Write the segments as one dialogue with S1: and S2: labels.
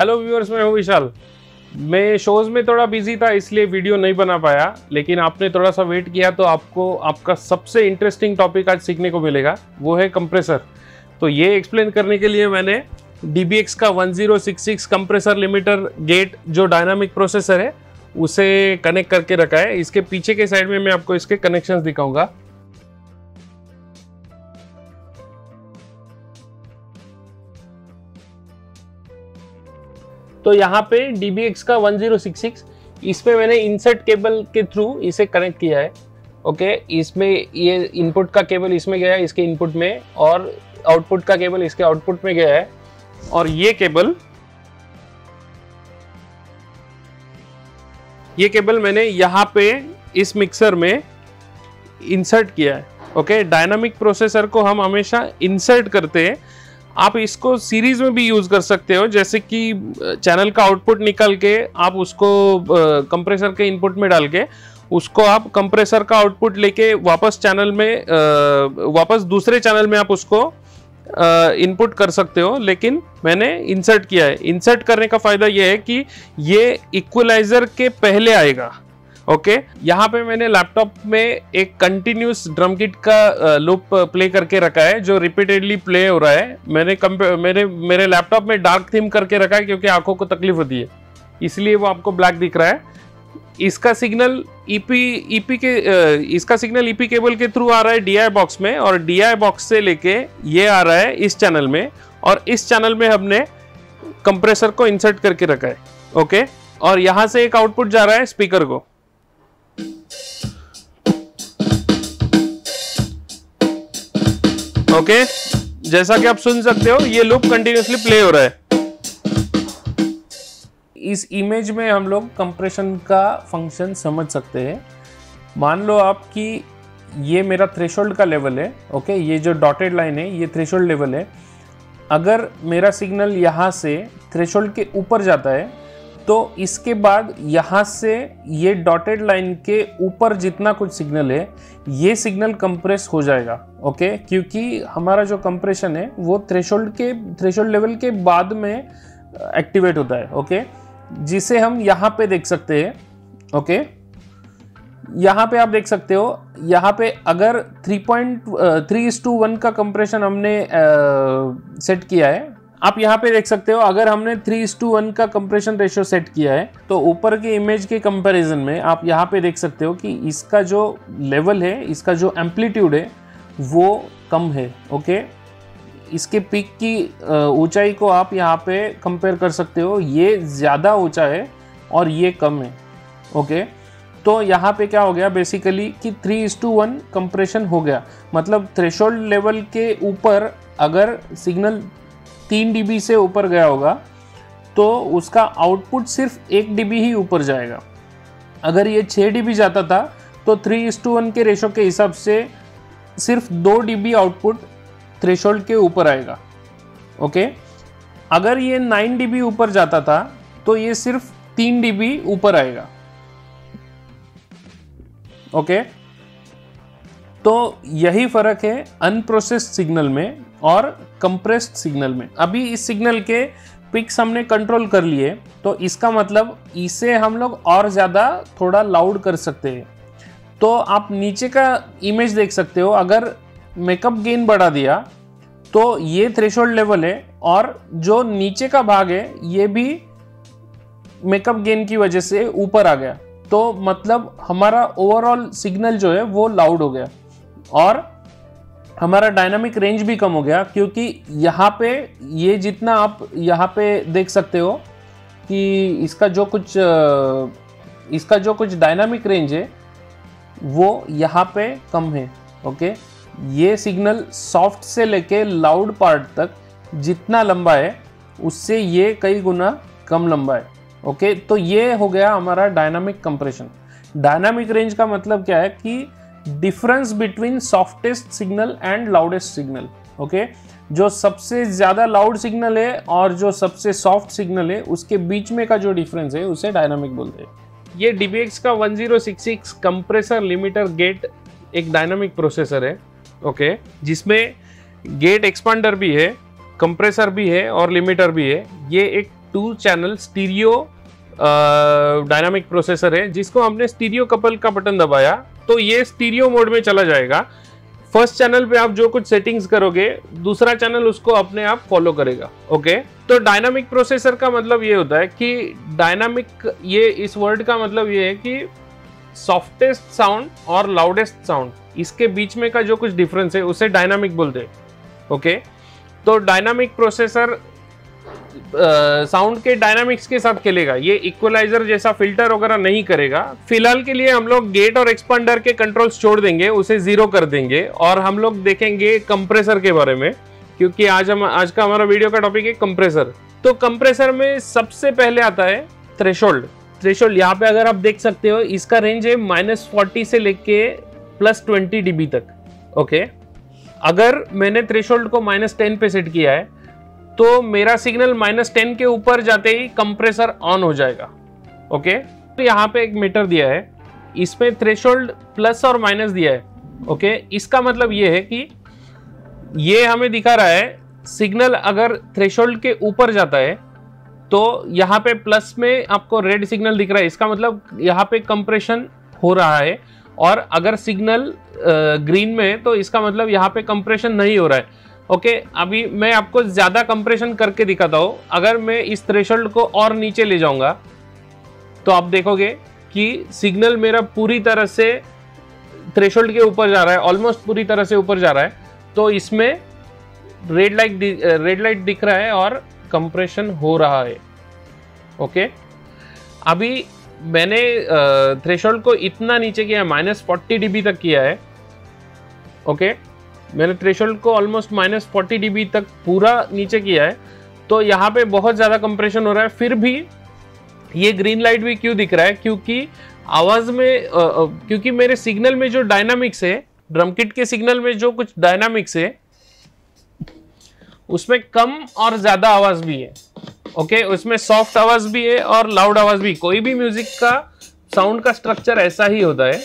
S1: Hello viewers, मैं हूँ विशाल। मैं शोज़ में थोड़ा बिजी था इसलिए वीडियो नहीं बना पाया, लेकिन आपने थोड़ा सा वेट किया तो आपको आपका सबसे इंटरेस्टिंग टॉपिक आज सीखने को मिलेगा, वो है कंप्रेसर। तो ये एक्सप्लेन करने के लिए मैंने DBX का 1066 कंप्रेसर लिमिटर गेट जो डायनामिक प्रोसेसर है उसे कनेक्ट करके रखा है। इसके पीछे के साइड में मैं आपको इसके कनेक्शंस दिखाऊंगा। तो यहाँ पे DBX का 1066 इसमें मैंने इंसर्ट केबल के थ्रू इसे कनेक्ट किया है। ओके, इसमें ये इनपुट का केबल इसमें गया है इसके इनपुट में, और आउटपुट का केबल इसके आउटपुट में गया है, और ये केबल मैंने यहाँ पे इस मिक्सर में इंसर्ट किया है। ओके, डायनामिक प्रोसेसर को हम हमेशा इंसर्ट करते हैं। आप इसको सीरीज में भी यूज कर सकते हो, जैसे कि चैनल का आउटपुट निकाल के आप उसको कंप्रेसर के इनपुट में डाल के उसको आप कंप्रेसर का आउटपुट लेके वापस चैनल में वापस दूसरे चैनल में आप उसको इनपुट कर सकते हो। लेकिन मैंने इंसर्ट किया है। इंसर्ट करने का फायदा यह है कि ये इक्वलाइजर के पहले आएगा। ओके, यहाँ पे मैंने लैपटॉप में एक कंटिन्यूस ड्रम किट का लूप प्ले करके रखा है जो रिपीटेडली प्ले हो रहा है। मेरे लैपटॉप में डार्क थीम करके रखा है क्योंकि आंखों को तकलीफ होती है, इसलिए वो आपको ब्लैक दिख रहा है। इसका सिग्नल EP केबल के थ्रू आ रहा है DI बॉक्स में, और DI बॉक्स से लेके ये आ रहा है इस चैनल में, और इस चैनल में हमने कंप्रेसर को इंसर्ट करके रखा है। ओके, और यहां से एक आउटपुट जा रहा है स्पीकर को। ओके, जैसा कि आप सुन सकते हो ये लूप कंटिन्यूसली प्ले हो रहा है। इस इमेज में हम लोग कंप्रेशन का फंक्शन समझ सकते हैं। मान लो आप कि ये मेरा थ्रेशोल्ड का लेवल है। ओके, ये जो डॉटेड लाइन है ये थ्रेशोल्ड लेवल है। अगर मेरा सिग्नल यहाँ से थ्रेशोल्ड के ऊपर जाता है तो इसके बाद यहाँ से ये डॉटेड लाइन के ऊपर जितना कुछ सिग्नल है ये सिग्नल कंप्रेस हो जाएगा। ओके, क्योंकि हमारा जो कंप्रेशन है वो थ्रेशोल्ड लेवल के बाद में एक्टिवेट होता है। ओके, जिसे हम यहाँ पे देख सकते हैं। ओके, यहाँ पे आप देख सकते हो, यहाँ पे अगर 3:1 का कंप्रेशन हमने सेट किया है, आप यहाँ पे देख सकते हो अगर हमने 3:1 का कंप्रेशन रेशियो सेट किया है तो ऊपर के इमेज के कंपैरिजन में आप यहाँ पे देख सकते हो कि इसका जो लेवल है, इसका जो एम्पलीट्यूड है वो कम है। ओके, इसके पीक की ऊंचाई को आप यहाँ पे कंपेयर कर सकते हो, ये ज़्यादा ऊंचा है और ये कम है। ओके, तो यहाँ पे क्या हो गया बेसिकली कि 3:1 कंप्रेशन हो गया। मतलब थ्रेशोल्ड लेवल के ऊपर अगर सिग्नल 3 dB से ऊपर गया होगा तो उसका आउटपुट सिर्फ 1 dB ही ऊपर जाएगा। अगर ये 6 dB जाता था तो 3:1 के रेशो के हिसाब से सिर्फ 2 dB आउटपुट थ्रेशोल्ड के ऊपर आएगा। ओके, अगर ये 9 dB ऊपर जाता था तो ये सिर्फ 3 dB ऊपर आएगा। ओके, तो यही फर्क है अनप्रोसेस्ड सिग्नल में और कंप्रेस्ड सिग्नल में। अभी इस सिग्नल के पिक्स हमने कंट्रोल कर लिए, तो इसका मतलब इसे हम लोग और ज़्यादा थोड़ा लाउड कर सकते हैं। तो आप नीचे का इमेज देख सकते हो, अगर मेकअप गेन बढ़ा दिया तो ये थ्रेशोल्ड लेवल है, और जो नीचे का भाग है ये भी मेकअप गेन की वजह से ऊपर आ गया। तो मतलब हमारा ओवरऑल सिग्नल जो है वो लाउड हो गया, और हमारा डायनामिक रेंज भी कम हो गया, क्योंकि यहाँ पे ये जितना आप यहाँ पे देख सकते हो कि इसका जो कुछ डायनामिक रेंज है वो यहाँ पे कम है। ओके, ये सिग्नल सॉफ्ट से लेके लाउड पार्ट तक जितना लंबा है उससे ये कई गुना कम लंबा है। ओके, तो ये हो गया हमारा डायनामिक कंप्रेशन। डायनामिक रेंज का मतलब क्या है कि difference between softest signal and loudest signal. Okay, जो सबसे ज़्यादा लाउड सिग्नल है और जो सबसे सॉफ्ट सिग्नल है उसके बीच में का जो डिफरेंस है उसे डायनामिक बोलते हैं। ये DBX का 1066 कंप्रेसर लिमिटर गेट एक डायनामिक प्रोसेसर है। ओके, जिसमें गेट एक्सपांडर भी है, कंप्रेसर भी है और लिमिटर भी है। ये एक 2 चैनल स्टीरियो डायनामिक प्रोसेसर है, जिसको हमने स्टीरियो कपल का बटन दबाया तो ये स्टीरियो मोड में चला जाएगा। फर्स्ट चैनल पे आप जो कुछ सेटिंग्स करोगे, दूसरा चैनल उसको अपने आप फॉलो करेगा। ओके, तो डायनामिक प्रोसेसर का मतलब ये होता है कि डायनामिक, ये इस वर्ड का मतलब ये है कि सॉफ्टेस्ट साउंड और लाउडेस्ट साउंड, इसके बीच में का जो कुछ डिफरेंस है उसे डायनामिक बोलते हैं। ओके, तो डायनामिक प्रोसेसर साउंड के डायनामिक्स के साथ खेलेगा, ये इक्वलाइजर जैसा फिल्टर वगैरह नहीं करेगा। फिलहाल के लिए हम लोग गेट और एक्सपांडर के कंट्रोल्स छोड़ देंगे, उसे 0 कर देंगे और हम लोग देखेंगे कंप्रेसर के बारे में, क्योंकि आज का हमारा वीडियो का टॉपिक है कंप्रेसर। तो कंप्रेसर में सबसे पहले आता है थ्रेशोल्ड। थ्रेशोल्ड यहाँ पे अगर आप देख सकते हो, इसका रेंज है -40 से लेके +20 dB तक। ओके, अगर मैंने थ्रेशोल्ड को -10 पे सेट किया है तो मेरा सिग्नल -10 के ऊपर जाते ही कंप्रेसर ऑन हो जाएगा। ओके, तो यहाँ पे एक मीटर दिया है, इसमें थ्रेशोल्ड प्लस और माइनस दिया है। ओके, इसका मतलब ये है कि ये हमें दिखा रहा है सिग्नल अगर थ्रेशोल्ड के ऊपर जाता है तो यहाँ पे प्लस में आपको रेड सिग्नल दिख रहा है, इसका मतलब यहाँ पे कंप्रेशन हो रहा है। और अगर सिग्नल ग्रीन में है तो इसका मतलब यहाँ पे कंप्रेशन नहीं हो रहा है। ओके, अभी मैं आपको ज्यादा कंप्रेशन करके दिखाता हूँ। अगर मैं इस थ्रेशोल्ड को और नीचे ले जाऊंगा तो आप देखोगे कि सिग्नल मेरा पूरी तरह से थ्रेशोल्ड के ऊपर जा रहा है, ऑलमोस्ट पूरी तरह से ऊपर जा रहा है। तो इसमें रेड लाइट दिख रहा है और कंप्रेशन हो रहा है। ओके, अभी मैंने थ्रेशोल्ड को इतना नीचे किया, -40 dB तक किया है। ओके, मैंने थ्रेशोल्ड को ऑलमोस्ट -40 dB तक पूरा नीचे किया है, तो यहाँ पे बहुत ज़्यादा कंप्रेशन हो रहा है। फिर भी ये ग्रीन लाइट भी क्यों दिख रहा है? क्योंकि आवाज़ में क्योंकि मेरे सिग्नल में जो डायनामिक्स है, ड्रम किट के सिग्नल में जो कुछ डायनामिक्स है उसमें कम और ज़्यादा आवाज़ भी है। ओके, उसमें सॉफ्ट आवाज़ भी है और लाउड आवाज़ भी। कोई भी म्यूजिक का साउंड का स्ट्रक्चर ऐसा ही होता है।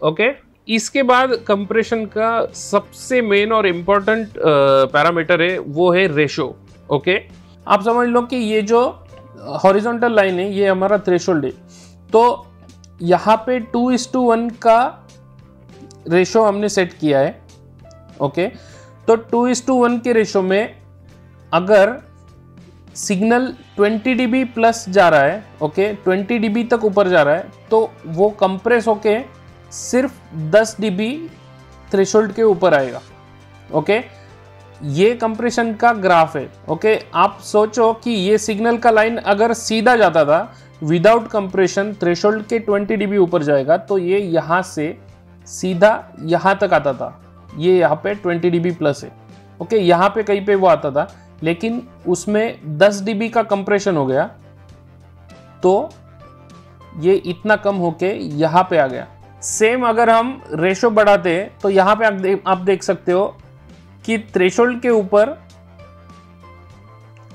S1: ओके, इसके बाद कंप्रेशन का सबसे मेन और इम्पोर्टेंट पैरामीटर है, वो है रेशो। ओके, आप समझ लो कि ये जो हॉरिजॉन्टल लाइन है ये हमारा थ्रेशोल्ड है, तो यहाँ पे 2:1 का रेशो हमने सेट किया है। ओके, तो 2:1 के रेशो में अगर सिग्नल 20 dB प्लस जा रहा है, ओके, 20 dB तक ऊपर जा रहा है, तो वो कंप्रेस होके सिर्फ 10 dB थ्रेशोल्ड के ऊपर आएगा। ओके, ये कंप्रेशन का ग्राफ है। ओके, आप सोचो कि ये सिग्नल का लाइन अगर सीधा जाता था विदाउट कंप्रेशन, थ्रेशोल्ड के 20 dB ऊपर जाएगा, तो ये यहाँ से सीधा यहाँ तक आता था। ये यहाँ पे 20 dB प्लस है। ओके, यहाँ पे कहीं पे वो आता था, लेकिन उसमें 10 dB का कंप्रेशन हो गया, तो ये इतना कम होके यहाँ पे आ गया। सेम अगर हम रेशो बढ़ाते हैं तो यहाँ पे आप देख सकते हो कि थ्रेशोल्ड के ऊपर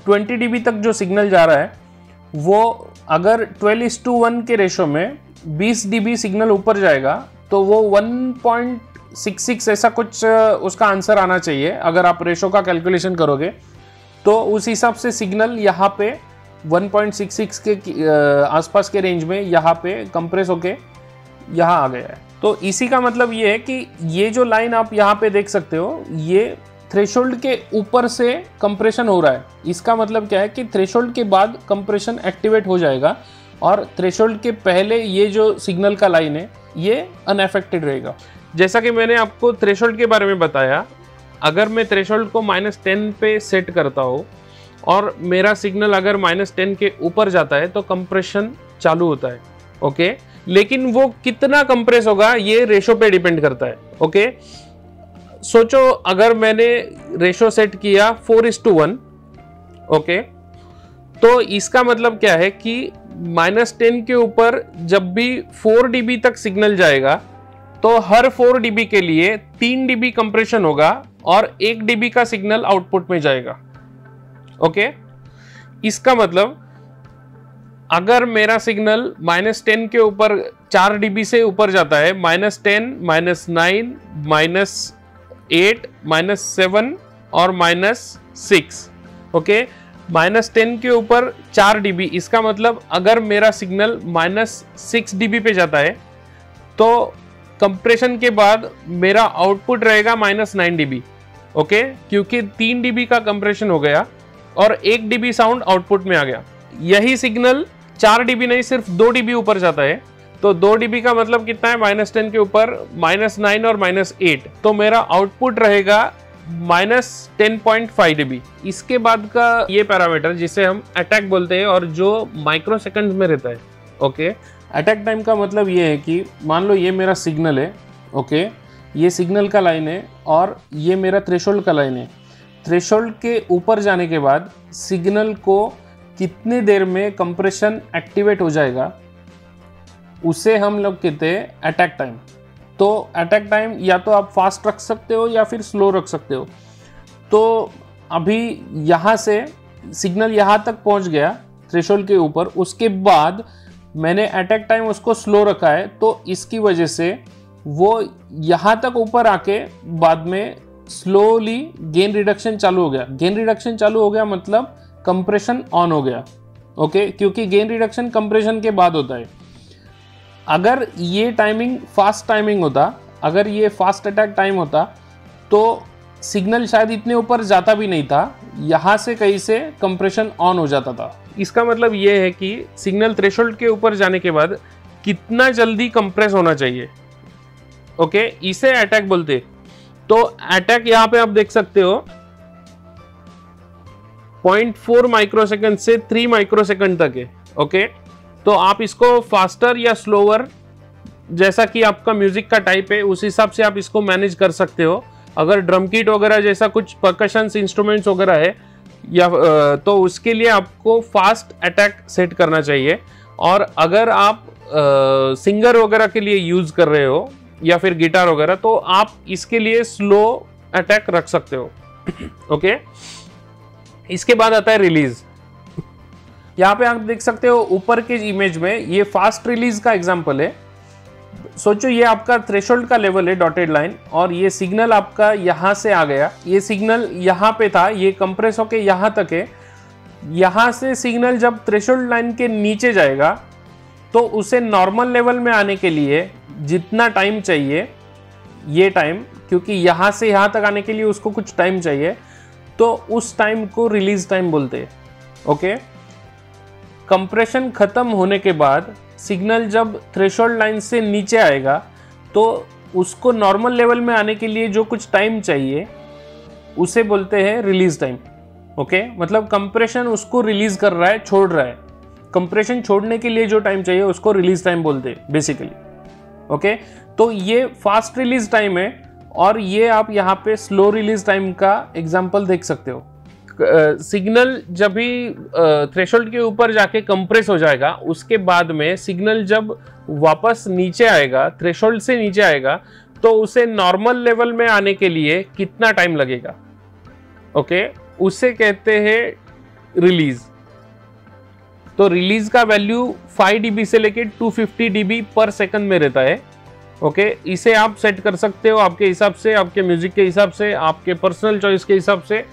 S1: 20 dB तक जो सिग्नल जा रहा है, वो अगर 12:1 के रेशो में 20 dB सिग्नल ऊपर जाएगा तो वो 1.66 ऐसा कुछ उसका आंसर आना चाहिए। अगर आप रेशो का कैलकुलेशन करोगे तो उस हिसाब से सिग्नल यहाँ पे 1.66 के आसपास के रेंज में यहाँ पे कंप्रेस होके यहाँ आ गया है। तो इसी का मतलब ये है कि ये जो लाइन आप यहाँ पे देख सकते हो, ये थ्रेशोल्ड के ऊपर से कंप्रेशन हो रहा है। इसका मतलब क्या है कि थ्रेशोल्ड के बाद कंप्रेशन एक्टिवेट हो जाएगा और थ्रेशोल्ड के पहले ये जो सिग्नल का लाइन है ये अनअफेक्टेड रहेगा। जैसा कि मैंने आपको थ्रेशोल्ड के बारे में बताया, अगर मैं थ्रेशोल्ड को -10 पे सेट करता हूँ और मेरा सिग्नल अगर -10 के ऊपर जाता है तो कंप्रेशन चालू होता है। ओके, लेकिन वो कितना कंप्रेस होगा ये रेशो पे डिपेंड करता है। ओके, सोचो अगर मैंने रेशो सेट किया 4:1, ओके, तो इसका मतलब क्या है कि -10 के ऊपर जब भी 4 dB तक सिग्नल जाएगा तो हर 4 dB के लिए 3 dB कंप्रेशन होगा और 1 dB का सिग्नल आउटपुट में जाएगा। ओके, इसका मतलब अगर मेरा सिग्नल -10 के ऊपर 4 dB से ऊपर जाता है, -10, -9, -8, -7 और 6, ओके। -10 के ऊपर 4 dB, इसका मतलब अगर मेरा सिग्नल -6 dB पे जाता है तो कंप्रेशन के बाद मेरा आउटपुट रहेगा -9 dB, ओके, क्योंकि 3 dB का कंप्रेशन हो गया और 1 dB साउंड आउटपुट में आ गया। यही सिग्नल 4 dB नहीं, सिर्फ 2 dB ऊपर जाता है तो 2 dB का मतलब कितना है, -10 के ऊपर -9 और -8, तो मेरा आउटपुट रहेगा -10.5 dB। इसके बाद का ये पैरामीटर जिसे हम अटैक बोलते हैं और जो माइक्रो सेकंड में रहता है, ओके। अटैक टाइम का मतलब ये है कि मान लो ये मेरा सिग्नल है, ओके, ये सिग्नल का लाइन है और ये मेरा थ्रेशोल्ड का लाइन है। थ्रेशोल्ड के ऊपर जाने के बाद सिग्नल को कितनी देर में कंप्रेशन एक्टिवेट हो जाएगा उसे हम लोग कहते हैं अटैक टाइम। तो अटैक टाइम या तो आप फास्ट रख सकते हो या फिर स्लो रख सकते हो। तो अभी यहाँ से सिग्नल यहाँ तक पहुँच गया थ्रेशोल्ड के ऊपर, उसके बाद मैंने अटैक टाइम उसको स्लो रखा है, तो इसकी वजह से वो यहाँ तक ऊपर आके बाद में स्लोली गेन रिडक्शन चालू हो गया। गेन रिडक्शन चालू हो गया मतलब कंप्रेशन ऑन हो गया, ओके, क्योंकि गेन रिडक्शन कंप्रेशन के बाद होता है। अगर ये टाइमिंग फास्ट टाइमिंग होता, अगर ये फास्ट अटैक टाइम होता तो सिग्नल शायद इतने ऊपर जाता भी नहीं था, यहाँ से कहीं से कंप्रेशन ऑन हो जाता था। इसका मतलब ये है कि सिग्नल थ्रेशोल्ड के ऊपर जाने के बाद कितना जल्दी कंप्रेस होना चाहिए, ओके, इसे अटैक बोलते। तो अटैक यहाँ पे आप देख सकते हो 0.4 माइक्रोसेकंड से 3 माइक्रोसेकंड तक है, ओके। तो आप इसको फास्टर या स्लोवर, जैसा कि आपका म्यूजिक का टाइप है उस हिसाब से आप इसको मैनेज कर सकते हो। अगर ड्रम किट वगैरह जैसा कुछ परकशंस इंस्ट्रूमेंट्स वगैरह है या तो उसके लिए आपको फास्ट अटैक सेट करना चाहिए। और अगर आप सिंगर वगैरह के लिए यूज कर रहे हो या फिर गिटार वगैरह, तो आप इसके लिए स्लो अटैक रख सकते हो, ओके। इसके बाद आता है रिलीज। यहाँ पे आप देख सकते हो ऊपर के इमेज में ये फास्ट रिलीज का एग्जांपल है। सोचो ये आपका थ्रेशोल्ड का लेवल है, डॉटेड लाइन, और ये सिग्नल आपका यहाँ से आ गया, ये सिग्नल यहाँ पे था, ये कंप्रेस होके यहाँ तक है। यहाँ से सिग्नल जब थ्रेशोल्ड लाइन के नीचे जाएगा तो उसे नॉर्मल लेवल में आने के लिए जितना टाइम चाहिए, ये टाइम, क्योंकि यहाँ से यहाँ तक आने के लिए उसको कुछ टाइम चाहिए, तो उस टाइम को रिलीज टाइम बोलते हैं, ओके। कंप्रेशन खत्म होने के बाद सिग्नल जब थ्रेशोल्ड लाइन से नीचे आएगा तो उसको नॉर्मल लेवल में आने के लिए जो कुछ टाइम चाहिए उसे बोलते हैं रिलीज टाइम, ओके। मतलब कंप्रेशन उसको रिलीज कर रहा है, छोड़ रहा है। कंप्रेशन छोड़ने के लिए जो टाइम चाहिए उसको रिलीज टाइम बोलते हैं बेसिकली, ओके। तो ये फास्ट रिलीज टाइम है और ये आप यहाँ पे स्लो रिलीज टाइम का एग्जांपल देख सकते हो। सिग्नल जब भी थ्रेशोल्ड के ऊपर जाके कंप्रेस हो जाएगा, उसके बाद में सिग्नल जब वापस नीचे आएगा, थ्रेशोल्ड से नीचे आएगा, तो उसे नॉर्मल लेवल में आने के लिए कितना टाइम लगेगा, ओके, उसे कहते हैं रिलीज। तो रिलीज का वैल्यू 5 dB से लेके 250 dB पर सेकंड में रहता है, ओके। इसे आप सेट कर सकते हो आपके हिसाब से, आपके म्यूजिक के हिसाब से, आपके पर्सनल चॉइस के हिसाब से।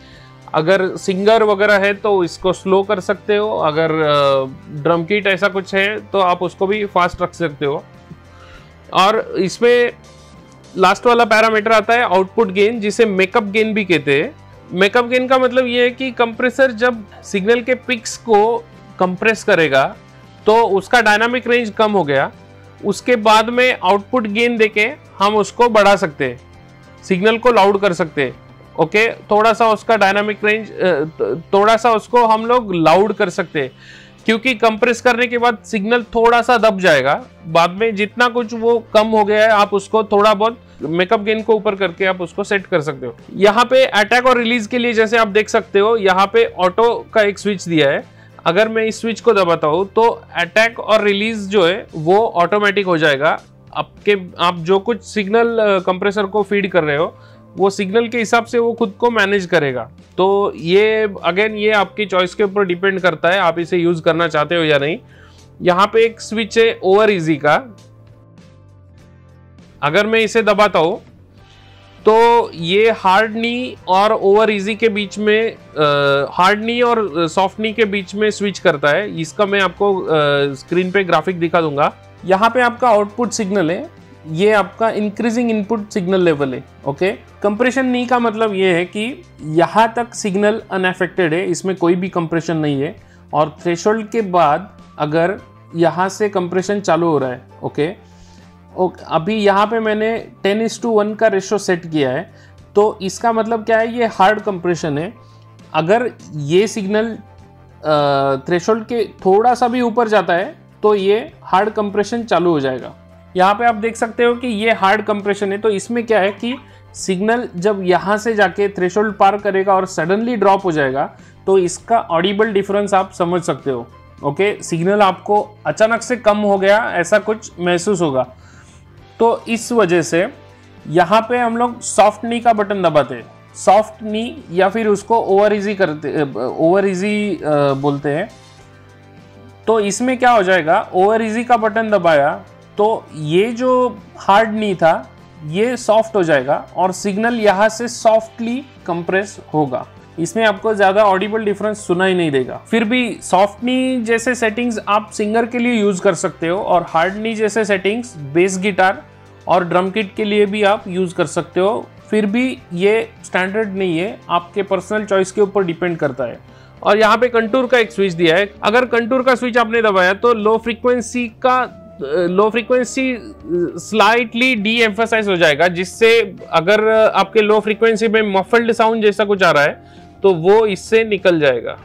S1: अगर सिंगर वगैरह है तो इसको स्लो कर सकते हो, अगर ड्रम किट ऐसा कुछ है तो आप उसको भी फास्ट रख सकते हो। और इसमें लास्ट वाला पैरामीटर आता है आउटपुट गेन, जिसे मेकअप गेन भी कहते हैं। मेकअप गेन का मतलब ये है कि कंप्रेसर जब सिग्नल के पिक्स को कंप्रेस करेगा तो उसका डायनामिक रेंज कम हो गया, उसके बाद में आउटपुट गेन देके हम उसको बढ़ा सकते हैं, सिग्नल को लाउड कर सकते हैं, ओके। थोड़ा सा उसका डायनामिक रेंज, थोड़ा सा उसको हम लोग लाउड कर सकते हैं, क्योंकि कंप्रेस करने के बाद सिग्नल थोड़ा सा दब जाएगा। बाद में जितना कुछ वो कम हो गया है आप उसको थोड़ा बहुत मेकअप गेन को ऊपर करके आप उसको सेट कर सकते हो। यहाँ पे अटैक और रिलीज के लिए जैसे आप देख सकते हो, यहाँ पे ऑटो का एक स्विच दिया है। अगर मैं इस स्विच को दबाता हूँ तो अटैक और रिलीज जो है वो ऑटोमेटिक हो जाएगा। आप जो कुछ सिग्नल कंप्रेसर को फीड कर रहे हो वो सिग्नल के हिसाब से वो खुद को मैनेज करेगा। तो ये अगेन ये आपकी चॉइस के ऊपर डिपेंड करता है, आप इसे यूज करना चाहते हो या नहीं। यहाँ पे एक स्विच है ओवर इजी का, अगर मैं इसे दबाता हूँ तो ये हार्ड नी और ओवर इजी के बीच में, हार्ड नी और सॉफ्ट नी के बीच में स्विच करता है। इसका मैं आपको स्क्रीन पे ग्राफिक दिखा दूंगा। यहाँ पे आपका आउटपुट सिग्नल है, ये आपका इंक्रीजिंग इनपुट सिग्नल लेवल है। ओके, कंप्रेशन नी का मतलब ये है कि यहाँ तक सिग्नल अनअफेक्टेड है, इसमें कोई भी कंप्रेशन नहीं है, और थ्रेशोल्ड के बाद अगर यहाँ से कंप्रेशन चालू हो रहा है, ओके, अभी यहाँ पे मैंने 10:1 का रेशो सेट किया है, तो इसका मतलब क्या है, ये हार्ड कंप्रेशन है। अगर ये सिग्नल थ्रेशोल्ड के थोड़ा सा भी ऊपर जाता है तो ये हार्ड कंप्रेशन चालू हो जाएगा। यहाँ पे आप देख सकते हो कि ये हार्ड कंप्रेशन है, तो इसमें क्या है कि सिग्नल जब यहाँ से जाके थ्रेशोल्ड पार करेगा और सडनली ड्रॉप हो जाएगा, तो इसका ऑडिबल डिफरेंस आप समझ सकते हो। ओके, सिग्नल आपको अचानक से कम हो गया ऐसा कुछ महसूस होगा। तो इस वजह से यहाँ पे हम लोग सॉफ्ट नी का बटन दबाते हैं, सॉफ्ट नी, या फिर उसको ओवर इजी बोलते हैं। तो इसमें क्या हो जाएगा, ओवर इजी का बटन दबाया तो ये जो हार्ड नी था ये सॉफ्ट हो जाएगा और सिग्नल यहाँ से सॉफ्टली कंप्रेस होगा। इसमें आपको ज़्यादा ऑडिबल डिफरेंस सुनाई नहीं देगा। फिर भी सॉफ्ट नी जैसे सेटिंग्स आप सिंगर के लिए यूज़ कर सकते हो, और हार्ड नी जैसे सेटिंग्स बेस गिटार और ड्रम किट के लिए भी आप यूज़ कर सकते हो। फिर भी ये स्टैंडर्ड नहीं है, आपके पर्सनल चॉइस के ऊपर डिपेंड करता है। और यहाँ पे कंटूर का एक स्विच दिया है, अगर कंटूर का स्विच आपने दबाया तो low frequency slightly deemphasize हो जाएगा, जिससे अगर आपके लो फ्रीक्वेंसी में मफल्ड साउंड जैसा कुछ आ रहा है तो वो इससे निकल जाएगा।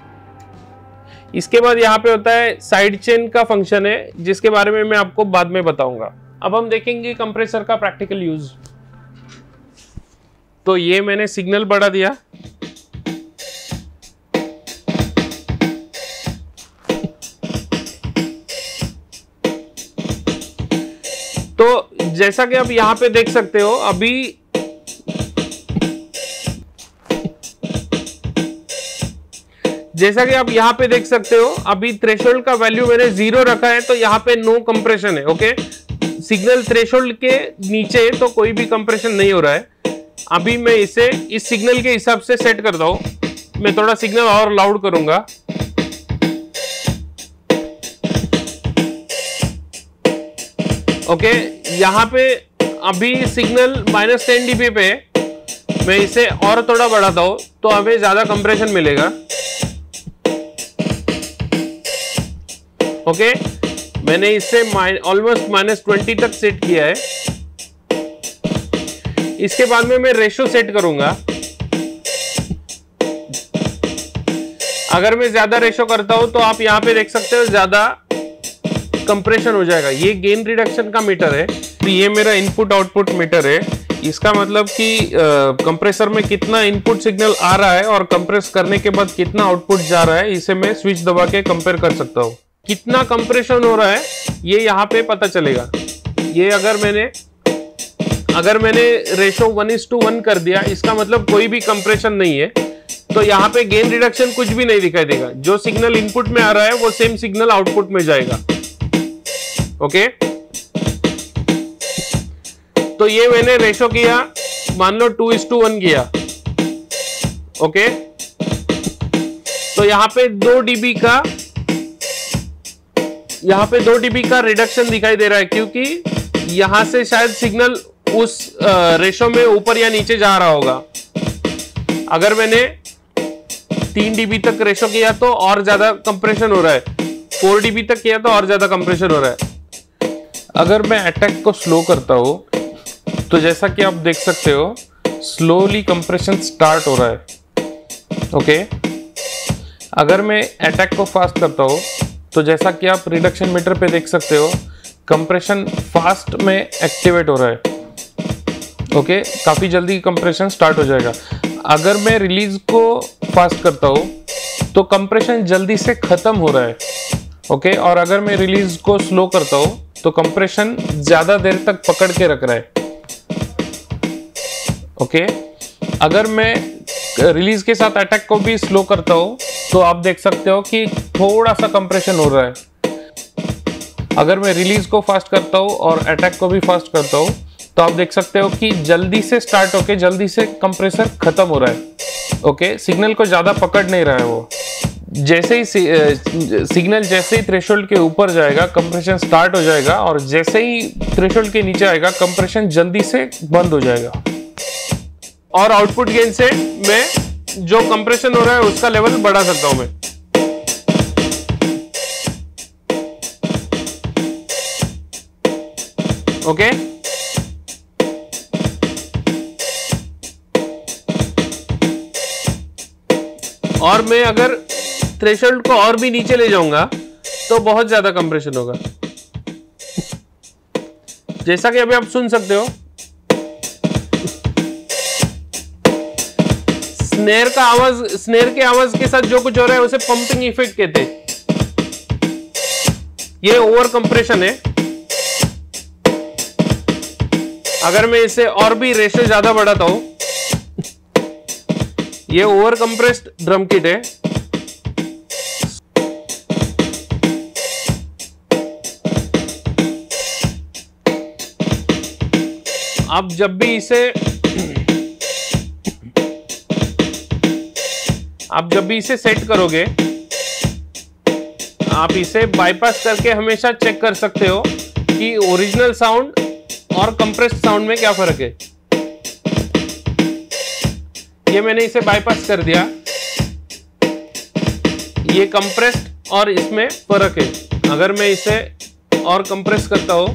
S1: इसके बाद यहाँ पे होता है साइड चेन का फंक्शन है, जिसके बारे में मैं आपको बाद में बताऊंगा। अब हम देखेंगे कंप्रेसर का प्रैक्टिकल यूज। तो ये मैंने सिग्नल बढ़ा दिया, तो जैसा कि आप यहाँ पे देख सकते हो, अभी अभी थ्रेशोल्ड का वैल्यू मैंने 0 रखा है, तो यहाँ पे नो कंप्रेशन है। ओके, सिग्नल थ्रेशोल्ड के नीचे है तो कोई भी कंप्रेशन नहीं हो रहा है। अभी मैं इसे इस सिग्नल के हिसाब से सेट करता हूं। मैं थोड़ा सिग्नल और लाउड करूंगा। ओके, यहाँ पे अभी सिग्नल -10 dB पे है, मैं इसे और थोड़ा बढ़ाता हूं तो हमें ज्यादा कंप्रेशन मिलेगा। ओके, मैंने इसे ऑलमोस्ट -20 तक सेट किया है। इसके बाद में मैं रेशो सेट करूंगा। अगर मैं ज्यादा रेशो करता हूं तो आप यहां पे देख सकते हो ज्यादा कंप्रेशन हो जाएगा। ये गेन रिडक्शन का मीटर है, तो ये मेरा इनपुट आउटपुट मीटर है। इसका मतलब कि कंप्रेसर में कितना इनपुट सिग्नल आ रहा है और कंप्रेस करने के बाद कितना आउटपुट जा रहा है, इसे मैं स्विच दबा के कंपेयर कर सकता हूँ। कितना कंप्रेशन हो रहा है ये यहाँ पे पता चलेगा। ये अगर मैंने रेशो 1:1 कर दिया, इसका मतलब कोई भी कंप्रेशन नहीं है, तो यहाँ पे गेन रिडक्शन कुछ भी नहीं दिखाई देगा। जो सिग्नल इनपुट में आ रहा है वो सेम सिग्नल आउटपुट में जाएगा। ओके, तो ये मैंने रेशो किया, मान लो 2:1 किया। ओके, तो यहाँ पे 2 dB का रिडक्शन दिखाई दे रहा है, क्योंकि यहां से शायद सिग्नल उस रेशो में ऊपर या नीचे जा रहा होगा। अगर मैंने 3 dB तक रेशो किया तो और ज्यादा कंप्रेशन हो रहा है, 4 dB तक किया तो और ज्यादा कंप्रेशन हो रहा है। अगर मैं अटैक को स्लो करता हूं तो जैसा कि आप देख सकते हो स्लोली कंप्रेशन स्टार्ट हो रहा है। ओके, अगर मैं अटैक को फास्ट करता हूं तो जैसा कि आप रिडक्शन मीटर पे देख सकते हो कंप्रेशन फास्ट में एक्टिवेट हो रहा है। ओके, काफी जल्दी कंप्रेशन स्टार्ट हो जाएगा। अगर मैं रिलीज को फास्ट करता हूं तो कंप्रेशन जल्दी से खत्म हो रहा है। ओके, और अगर मैं रिलीज को स्लो करता हूं तो कंप्रेशन ज्यादा देर तक पकड़ के रख रहा है। ओके, अगर मैं रिलीज के साथ अटैक को भी स्लो करता हूं तो आप देख सकते हो कि थोड़ा सा कंप्रेशन हो रहा है। अगर मैं रिलीज को फास्ट करता हूं और अटैक को भी फास्ट करता हूं तो आप देख सकते हो कि जल्दी से स्टार्ट होके जल्दी से कंप्रेसर खत्म हो रहा है। ओके, सिग्नल को ज्यादा पकड़ नहीं रहा है वो। जैसे ही सिग्नल जैसे ही थ्रेशोल्ड के ऊपर जाएगा कंप्रेशन स्टार्ट हो जाएगा, और जैसे ही थ्रेशोल्ड के नीचे आएगा कंप्रेशन जल्दी से बंद हो जाएगा। और आउटपुट गेन से मैं जो कंप्रेशन हो रहा है उसका लेवल बढ़ा सकता हूं मैं। ओके, और मैं अगर थ्रेशोल्ड को और भी नीचे ले जाऊंगा तो बहुत ज्यादा कंप्रेशन होगा। जैसा कि अभी आप सुन सकते हो, स्नेर के आवाज के साथ जो कुछ हो रहा है उसे पंपिंग इफेक्ट कहते हैं। ये ओवर कंप्रेशन है। अगर मैं इसे और भी रेशो ज्यादा बढ़ाता हूं, ये ओवर कंप्रेस्ड ड्रम किट है। आप जब भी इसे सेट करोगे, आप इसे बाईपास करके हमेशा चेक कर सकते हो कि ओरिजिनल साउंड और कंप्रेस्ड साउंड में क्या फर्क है। ये मैंने इसे बाईपास कर दिया, ये कंप्रेस्ड और इसमें फर्क है। अगर मैं इसे और कंप्रेस करता हूं,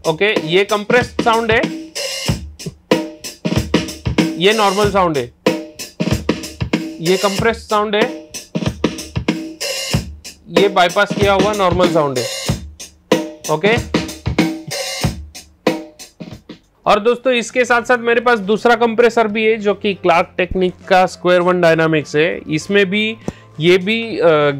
S1: ओके, ये कंप्रेस्ड साउंड है, ये नॉर्मल साउंड है। ये कंप्रेस्ड साउंड है, ये बाईपास किया हुआ नॉर्मल साउंड है। ओके, और दोस्तों इसके साथ साथ मेरे पास दूसरा कंप्रेसर भी है जो कि क्लार्क टेक्निक का स्क्वायर वन डायनामिक्स है। इसमें भी ये भी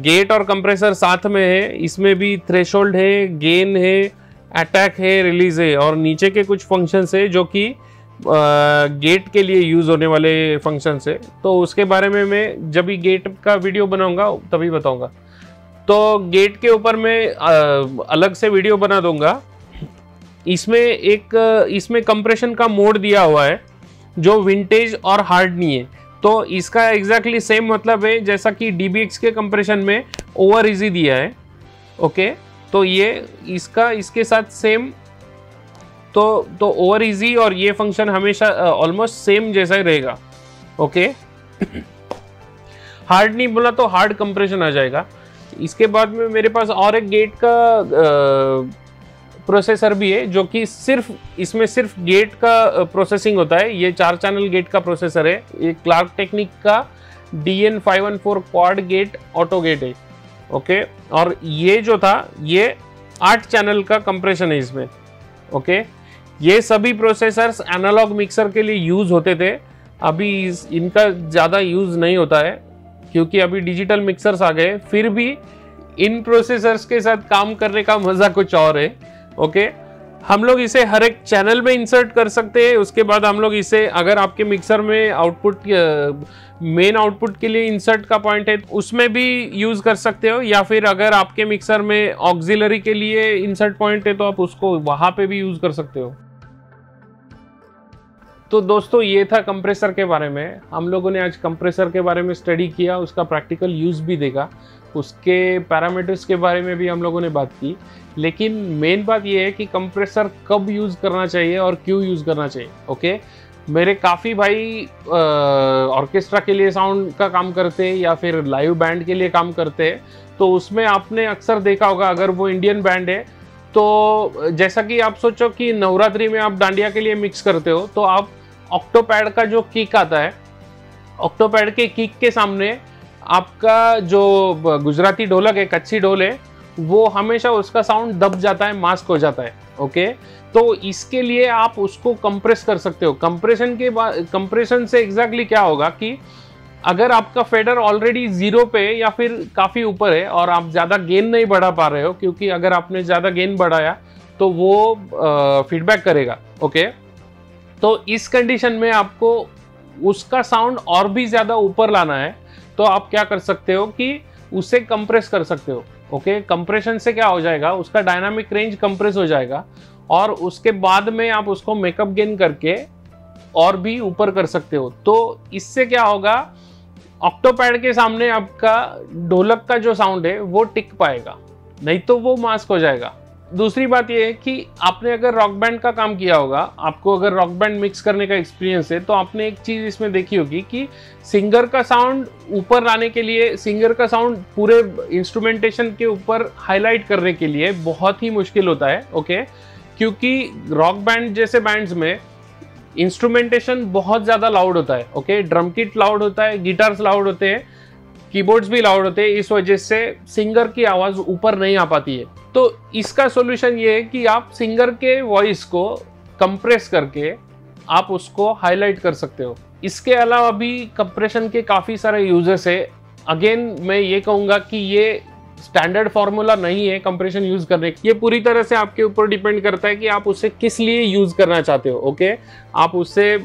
S1: गेट और कंप्रेसर साथ में है। इसमें भी थ्रेशोल्ड है, गेन है, अटैक है, रिलीज है, और नीचे के कुछ फंक्शंस है जो कि गेट के लिए यूज होने वाले फंक्शंस है। तो उसके बारे में मैं जब भी गेट का वीडियो बनाऊंगा तभी बताऊंगा। तो गेट के ऊपर मैं अलग से वीडियो बना दूंगा। इसमें कंप्रेशन का मोड दिया हुआ है जो विंटेज और हार्ड नहीं है। तो इसका एग्जैक्टली सेम मतलब है जैसा कि DBX के कंप्रेशन में ओवर इजी दिया है। ओके, तो ये इसके साथ सेम, तो ओवर इजी और ये फंक्शन हमेशा ऑलमोस्ट सेम जैसा ही रहेगा। ओके, हार्ड नहीं बोला तो हार्ड कंप्रेशन आ जाएगा। इसके बाद में मेरे पास और एक गेट का प्रोसेसर भी है जो कि इसमें सिर्फ गेट का प्रोसेसिंग होता है। ये 4 चैनल गेट का प्रोसेसर है। ये क्लार्क टेक्निक का DN514 quad gate auto gate है। ओके, और ये जो था ये 8 चैनल का कंप्रेशन है इसमें। ओके, ये सभी प्रोसेसर्स एनालॉग मिक्सर के लिए यूज होते थे। अभी इनका ज़्यादा यूज नहीं होता है क्योंकि अभी डिजिटल मिक्सर्स आ गए। फिर भी इन प्रोसेसर्स के साथ काम करने का मजा कुछ और है। ओके, हम लोग इसे हर एक चैनल में इंसर्ट कर सकते हैं। उसके बाद हम लोग इसे, अगर आपके मिक्सर में आउटपुट मेन आउटपुट के लिए इंसर्ट का पॉइंट है उसमें भी यूज कर सकते हो, या फिर अगर आपके मिक्सर में ऑक्सिलरी के लिए इंसर्ट पॉइंट है तो आप उसको वहां पे भी यूज कर सकते हो। तो दोस्तों ये था कंप्रेसर के बारे में। हम लोगों ने आज कंप्रेसर के बारे में स्टडी किया, उसका प्रैक्टिकल यूज़ भी देखा, उसके पैरामीटर्स के बारे में भी हम लोगों ने बात की। लेकिन मेन बात ये है कि कंप्रेसर कब यूज़ करना चाहिए और क्यों यूज़ करना चाहिए। ओके, मेरे काफ़ी भाई ऑर्केस्ट्रा के लिए साउंड का काम करते हैं या फिर लाइव बैंड के लिए काम करते हैं। तो उसमें आपने अक्सर देखा होगा, अगर वो इंडियन बैंड है तो जैसा कि आप सोचो कि नवरात्रि में आप डांडिया के लिए मिक्स करते हो तो आप ऑक्टोपैड का जो किक आता है, ऑक्टोपैड के किक के सामने आपका जो गुजराती ढोलक है, कच्ची ढोल है, वो हमेशा उसका साउंड दब जाता है, मास्क हो जाता है। ओके, तो इसके लिए आप उसको कंप्रेस कर सकते हो। कंप्रेशन से एग्जैक्टली क्या होगा कि अगर आपका फेडर ऑलरेडी 0 पे या फिर काफ़ी ऊपर है और आप ज़्यादा गेन नहीं बढ़ा पा रहे हो, क्योंकि अगर आपने ज़्यादा गेन बढ़ाया तो वो फीडबैक करेगा। ओके, तो इस कंडीशन में आपको उसका साउंड और भी ज़्यादा ऊपर लाना है तो आप क्या कर सकते हो कि उसे कंप्रेस कर सकते हो। ओके, कंप्रेशन से क्या हो जाएगा, उसका डायनामिक रेंज कंप्रेस हो जाएगा और उसके बाद में आप उसको मेकअप गेन करके और भी ऊपर कर सकते हो। तो इससे क्या होगा, ऑक्टोपैड के सामने आपका ढोलक का जो साउंड है वो टिक पाएगा, नहीं तो वो मास्क हो जाएगा। दूसरी बात ये है कि आपने अगर रॉक बैंड का काम किया होगा, आपको अगर रॉक बैंड मिक्स करने का एक्सपीरियंस है, तो आपने एक चीज़ इसमें देखी होगी कि सिंगर का साउंड ऊपर लाने के लिए, सिंगर का साउंड पूरे इंस्ट्रूमेंटेशन के ऊपर हाईलाइट करने के लिए बहुत ही मुश्किल होता है। ओके, क्योंकि रॉक बैंड जैसे बैंड्स में इंस्ट्रूमेंटेशन बहुत ज़्यादा लाउड होता है। ओके, ड्रम किट लाउड होता है, गिटार्स लाउड होते हैं, कीबोर्ड्स भी लाउड होते हैं, इस वजह से सिंगर की आवाज़ ऊपर नहीं आ पाती है। तो इसका सॉल्यूशन ये है कि आप सिंगर के वॉइस को कंप्रेस करके आप उसको हाईलाइट कर सकते हो। इसके अलावा भी कंप्रेशन के काफ़ी सारे यूजेस है। अगेन मैं ये कहूँगा कि ये स्टैंडर्ड फार्मूला नहीं है कंप्रेशन यूज करने की, ये पूरी तरह से आपके ऊपर डिपेंड करता है कि आप उसे किस लिए यूज करना चाहते हो। ओके, आप उससे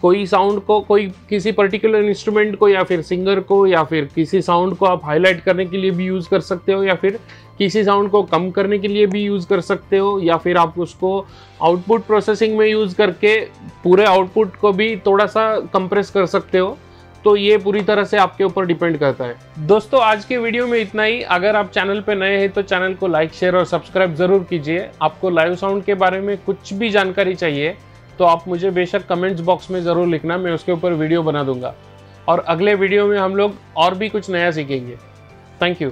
S1: कोई साउंड को, कोई किसी पर्टिकुलर इंस्ट्रूमेंट को या फिर सिंगर को या फिर किसी साउंड को आप हाईलाइट करने के लिए भी यूज कर सकते हो, या फिर किसी साउंड को कम करने के लिए भी यूज कर सकते हो, या फिर आप उसको आउटपुट प्रोसेसिंग में यूज करके पूरे आउटपुट को भी थोड़ा सा कंप्रेस कर सकते हो। तो ये पूरी तरह से आपके ऊपर डिपेंड करता है। दोस्तों, आज के वीडियो में इतना ही। अगर आप चैनल पे नए हैं तो चैनल को लाइक, शेयर और सब्सक्राइब जरूर कीजिए। आपको लाइव साउंड के बारे में कुछ भी जानकारी चाहिए तो आप मुझे बेशक कमेंट्स बॉक्स में ज़रूर लिखना, मैं उसके ऊपर वीडियो बना दूंगा। और अगले वीडियो में हम लोग और भी कुछ नया सीखेंगे। Thank you.